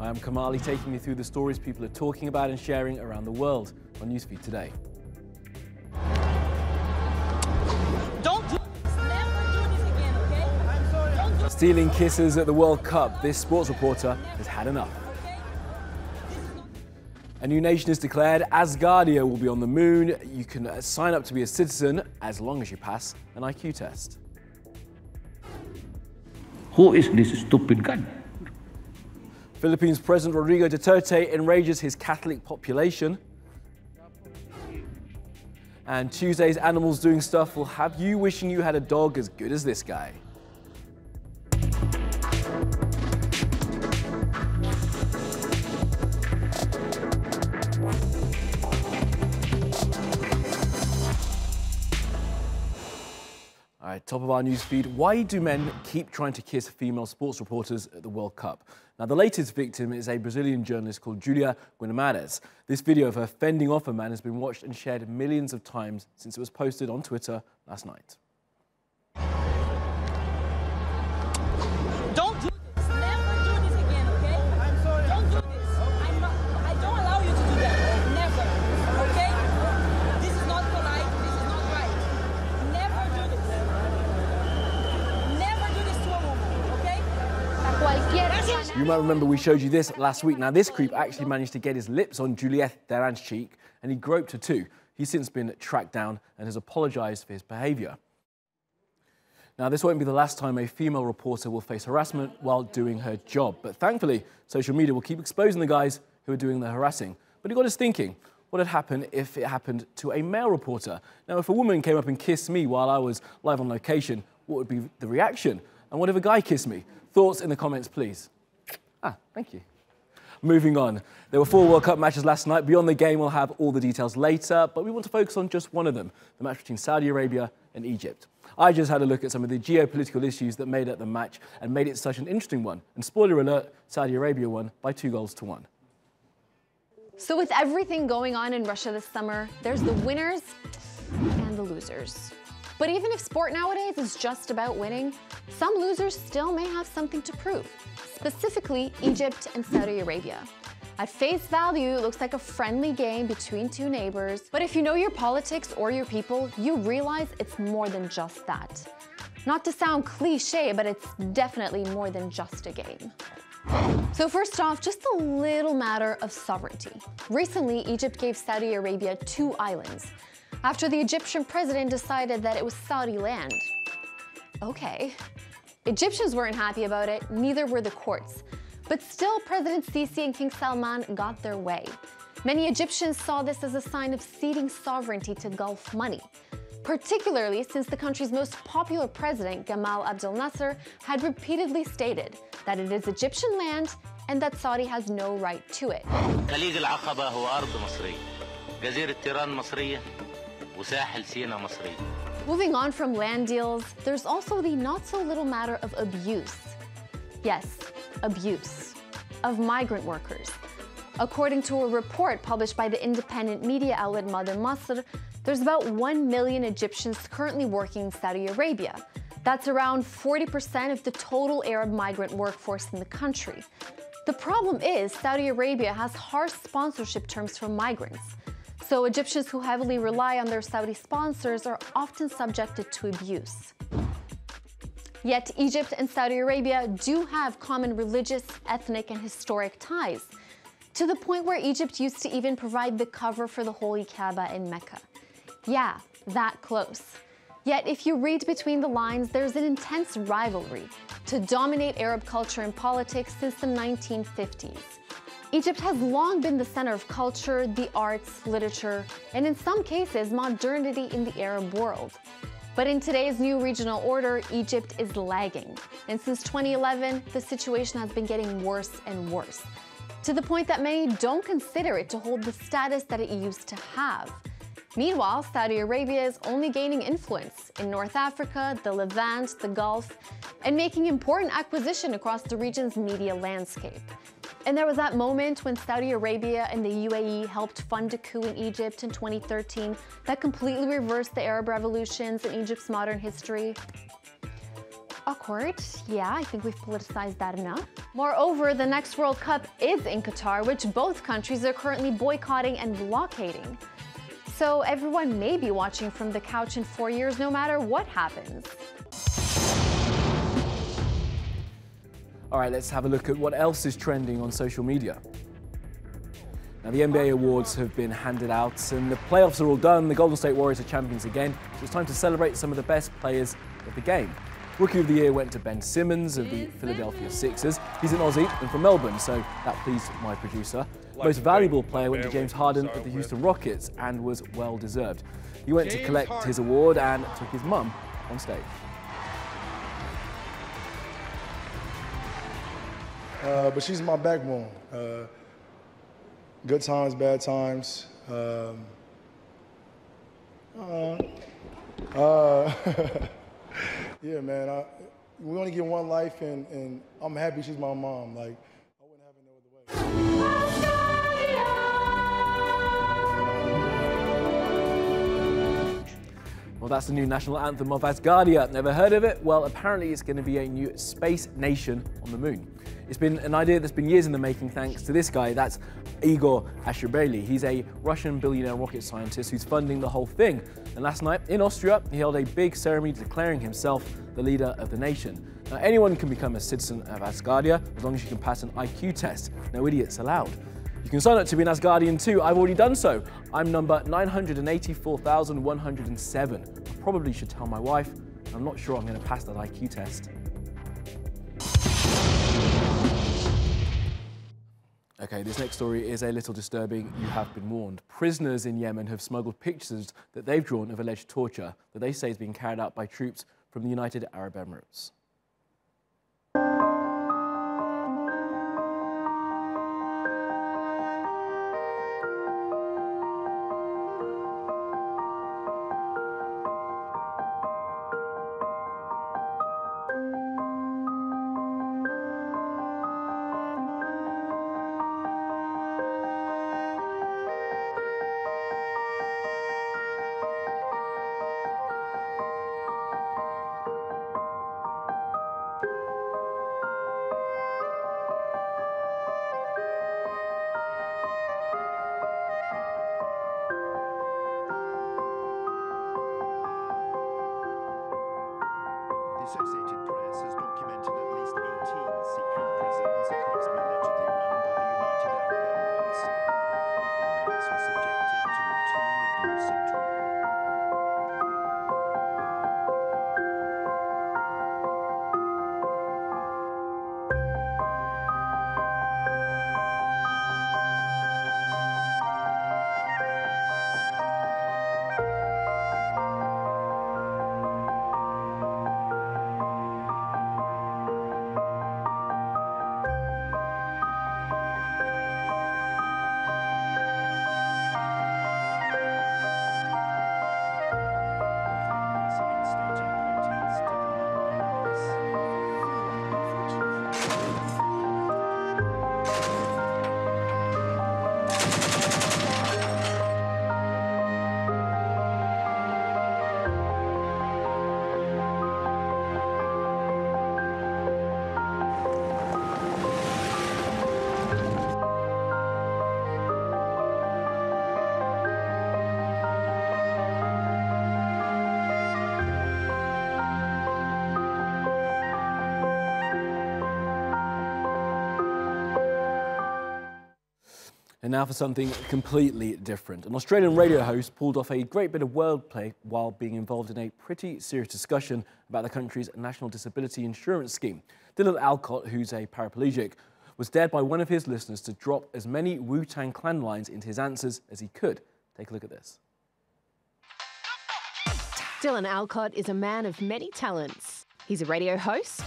I am Kamali, taking you through the stories people are talking about and sharing around the world on NewsFeed today. Don't do this. Never do this again, okay? I'm sorry. Don't do Stealing kisses at the World Cup. This sports reporter has had enough. A new nation is declared. Asgardia will be on the moon. You can sign up to be a citizen as long as you pass an IQ test. Who is this stupid guy? Philippines President Rodrigo Duterte enrages his Catholic population. And Tuesday's Animals Doing Stuff will have you wishing you had a dog as good as this guy. All right, top of our newsfeed. Why do men keep trying to kiss female sports reporters at the World Cup? Now, the latest victim is a Brazilian journalist called Julia Guimarães. This video of her fending off a man has been watched and shared millions of times since it was posted on Twitter last night. Don't do this. Never do this again, okay? I'm sorry. Don't do this. I don't allow you to do that. Never. Okay? This is not polite. This is not right. Never do this. Never do this to a woman, okay? You might remember we showed you this last week. Now, this creep actually managed to get his lips on Juliette Theran's cheek, and he groped her too. He's since been tracked down and has apologised for his behaviour. Now, this won't be the last time a female reporter will face harassment while doing her job. But thankfully, social media will keep exposing the guys who are doing the harassing. But it got us thinking, what would happen if it happened to a male reporter? Now, if a woman came up and kissed me while I was live on location, what would be the reaction? And what if a guy kissed me? Thoughts in the comments, please. Thank you. Moving on. There were 4 World Cup matches last night. Beyond the game, we'll have all the details later, but we want to focus on just one of them, the match between Saudi Arabia and Egypt. I just had a look at some of the geopolitical issues that made up the match and made it such an interesting one. And spoiler alert, Saudi Arabia won by 2-1. So with everything going on in Russia this summer, there's the winners and the losers. But even if sport nowadays is just about winning, some losers still may have something to prove, specifically Egypt and Saudi Arabia. At face value, it looks like a friendly game between 2 neighbors, but if you know your politics or your people, you realize it's more than just that. Not to sound cliche, but it's definitely more than just a game. So first off, just a little matter of sovereignty. Recently, Egypt gave Saudi Arabia 2 islands, after the Egyptian president decided that it was Saudi land. Okay. Egyptians weren't happy about it, neither were the courts. But still, President Sisi and King Salman got their way. Many Egyptians saw this as a sign of ceding sovereignty to Gulf money, particularly since the country's most popular president, Gamal Abdel Nasser, had repeatedly stated that it is Egyptian land and that Saudi has no right to it. خليج العقبة هو أرض مصرية. جزيرة تيران مصرية وساحل سيناء مصري. Moving on from land deals, there's also the not-so-little matter of abuse. Yes, abuse of migrant workers. According to a report published by the independent media outlet Mother Masr, there's about 1 million Egyptians currently working in Saudi Arabia. That's around 40% of the total Arab migrant workforce in the country. The problem is Saudi Arabia has harsh sponsorship terms for migrants. So Egyptians who heavily rely on their Saudi sponsors are often subjected to abuse. Yet Egypt and Saudi Arabia do have common religious, ethnic, and historic ties, to the point where Egypt used to even provide the cover for the Holy Kaaba in Mecca. Yeah, that close. Yet if you read between the lines, there's an intense rivalry to dominate Arab culture and politics since the 1950s. Egypt has long been the center of culture, the arts, literature, and in some cases, modernity in the Arab world. But in today's new regional order, Egypt is lagging. And since 2011, the situation has been getting worse and worse, to the point that many don't consider it to hold the status that it used to have. Meanwhile, Saudi Arabia is only gaining influence in North Africa, the Levant, the Gulf, and making important acquisition across the region's media landscape. And there was that moment when Saudi Arabia and the UAE helped fund a coup in Egypt in 2013 that completely reversed the Arab revolutions in Egypt's modern history. Awkward. Yeah, I think we've politicized that enough. Moreover, the next World Cup is in Qatar, which both countries are currently boycotting and blockading. So everyone may be watching from the couch in 4 years, no matter what happens. All right, let's have a look at what else is trending on social media. Now, the NBA awards have been handed out and the playoffs are all done. The Golden State Warriors are champions again, so it's time to celebrate some of the best players of the game. Rookie of the Year went to Ben Simmons of the Philadelphia Sixers. He's an Aussie and from Melbourne, so that pleased my producer. Most valuable player went to James Harden of the Houston Rockets and was well deserved. He went to collect his award and took his mum on stage. But she's my backbone. Good times, bad times. Yeah, man. We only get one life, and I'm happy she's my mom. Like, I wouldn't have it no other way. Well, that's the new national anthem of Asgardia. Never heard of it? Well, apparently it's going to be a new space nation on the moon. It's been an idea that's been years in the making thanks to this guy, that's Igor Asherbely. He's a Russian billionaire rocket scientist who's funding the whole thing. And last night in Austria, he held a big ceremony declaring himself the leader of the nation. Now, anyone can become a citizen of Asgardia as long as you can pass an IQ test. No idiots allowed. You can sign up to be an Asgardian too. I've already done so. I'm number 984,107. I probably should tell my wife. I'm not sure I'm going to pass that IQ test. Okay, this next story is a little disturbing. You have been warned. Prisoners in Yemen have smuggled pictures that they've drawn of alleged torture that they say is being carried out by troops from the United Arab Emirates. The Associated Press has documented at least 18 secret prisons across allegedly run by the United Arab Emirates. Inmates were subjected to routine abuse and torture. And now for something completely different. An Australian radio host pulled off a great bit of wordplay while being involved in a pretty serious discussion about the country's national disability insurance scheme. Dylan Alcott, who's a paraplegic, was dared by one of his listeners to drop as many Wu Tang Clan lines into his answers as he could. Take a look at this. Dylan Alcott is a man of many talents. He's a radio host,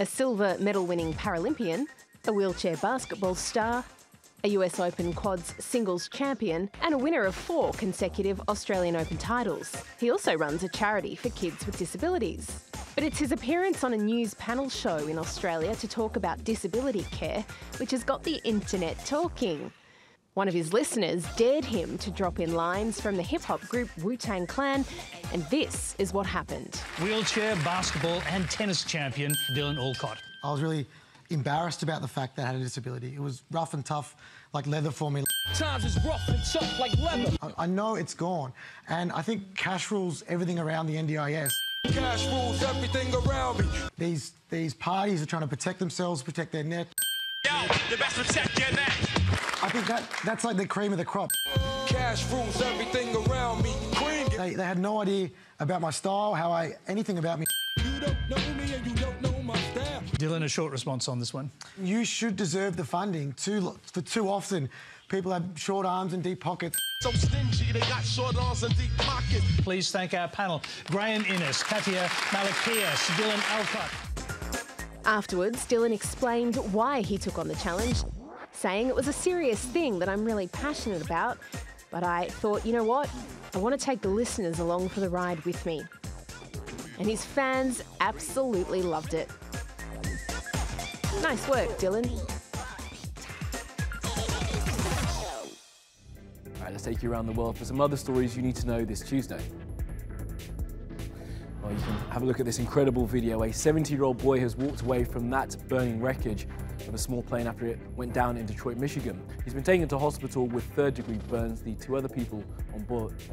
a silver medal-winning Paralympian, a wheelchair basketball star, a US Open quads singles champion, and a winner of 4 consecutive Australian Open titles. He also runs a charity for kids with disabilities. But it's his appearance on a news panel show in Australia to talk about disability care which has got the internet talking. One of his listeners dared him to drop in lines from the hip-hop group Wu Tang Clan, and this is what happened. Wheelchair, basketball and tennis champion Dylan Alcott. I was really embarrassed about the fact that I had a disability. It was rough and tough, like leather for me. Times is rough and tough like leather. I know it's gone, and I think cash rules everything around the NDIS. Cash rules everything around me. These parties are trying to protect themselves, protect their neck. Yo, you best protect your neck. I think that's like the cream of the crop. Cash rules everything around me. Cream. They had no idea about my style, anything about me. You don't know me and you don't know my style. Dylan, a short response on this one. You should deserve the funding. For too often, people have short arms and deep pockets. So stingy, they got short arms and deep pockets. Please thank our panel, Graham Innes, Katia Malakias, Dylan Alcott. Afterwards, Dylan explained why he took on the challenge, saying it was a serious thing that I'm really passionate about, but I thought, you know what? I want to take the listeners along for the ride with me. And his fans absolutely loved it. Nice work, Dylan. All right, let's take you around the world for some other stories you need to know this Tuesday. Well, you can have a look at this incredible video. A 70-year-old boy has walked away from that burning wreckage of a small plane after it went down in Detroit, Michigan. He's been taken to hospital with third-degree burns. The two other people on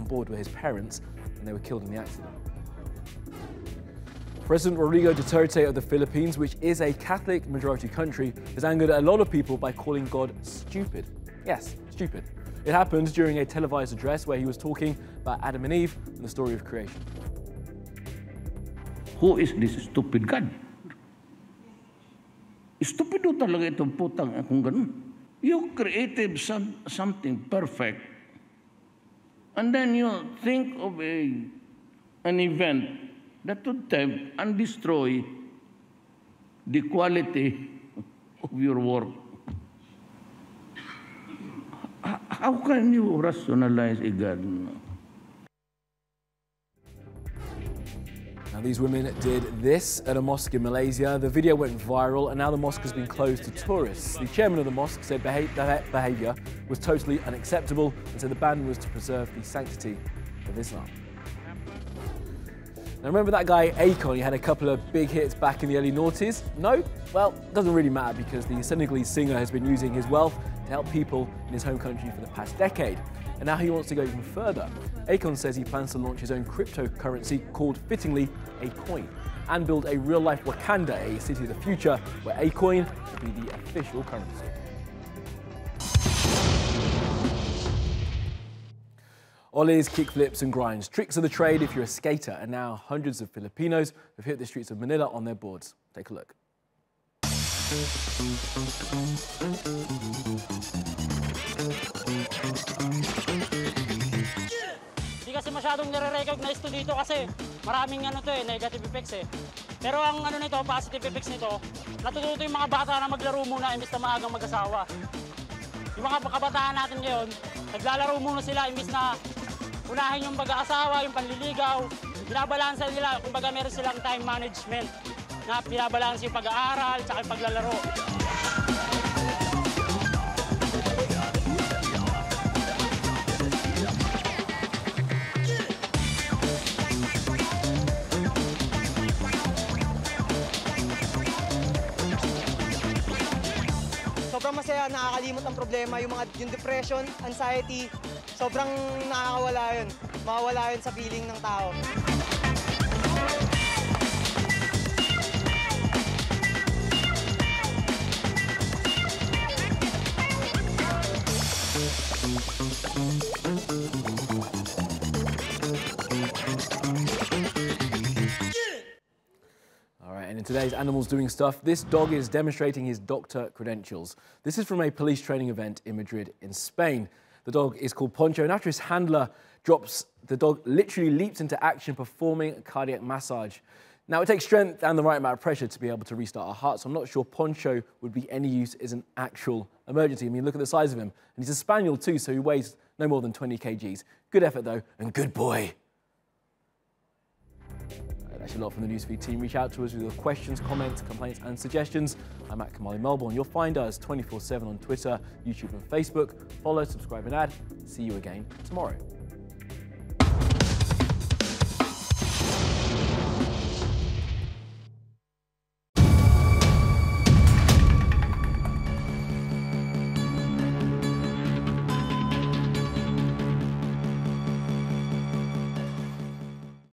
board were his parents, and they were killed in the accident. President Rodrigo Duterte of the Philippines, which is a Catholic majority country, has angered a lot of people by calling God stupid. Yes, stupid. It happened during a televised address where he was talking about Adam and Eve and the story of creation. Who is this stupid God? Stupido talaga itong putang akong ganun. You created something perfect, and then you think of an event that would tempt and destroy the quality of your work. How can you rationalize a God? Now, these women did this at a mosque in Malaysia. The video went viral, and now the mosque has been closed to tourists. The chairman of the mosque said that behaviour was totally unacceptable, and said the ban was to preserve the sanctity of Islam. Now, remember that guy Akon? He had a couple of big hits back in the early noughties? No? Well, it doesn't really matter because the Senegalese singer has been using his wealth to help people in his home country for the past decade. And now he wants to go even further. Akon says he plans to launch his own cryptocurrency called, fittingly, Acoin, and build a real-life Wakanda, a city of the future, where Acoin will be the official currency. Ollies, kickflips and grinds. Tricks of the trade if you're a skater, and now hundreds of Filipinos have hit the streets of Manila on their boards. Take a look. Hindi kasi masyadong nare-recognize to dito kasi maraming negative effects eh. Pero ang nito, positive effects nito, natututo yung mga bata na maglaro muna imbis na maagang mag-asawa. Yung mga kabataan natin ngayon, naglalaro muna sila imbis na unahin yung pag-aasawa, yung panliligaw. Binabalansa nila, kumbaga meron silang time management na binabalansa yung pag-aaral at yung paglalaro. Sobrang masaya, nakakalimot ang problema, yung depression, anxiety, sobrang nakakawala yun. Mawawala yun sa feeling ng tao. And in today's Animals Doing Stuff, this dog is demonstrating his doctor credentials. This is from a police training event in Madrid, in Spain. The dog is called Poncho, and after his handler drops, the dog literally leaps into action, performing a cardiac massage. Now, it takes strength and the right amount of pressure to be able to restart a heart, so I'm not sure Poncho would be any use as an actual emergency. I mean, look at the size of him. And he's a spaniel too, so he weighs no more than 20 kgs. Good effort, though, and good boy. That's a lot from the NewsFeed team. Reach out to us with your questions, comments, complaints and suggestions. I'm at Kamali Melbourne. You'll find us 24/7 on Twitter, YouTube and Facebook. Follow, subscribe and add. See you again tomorrow.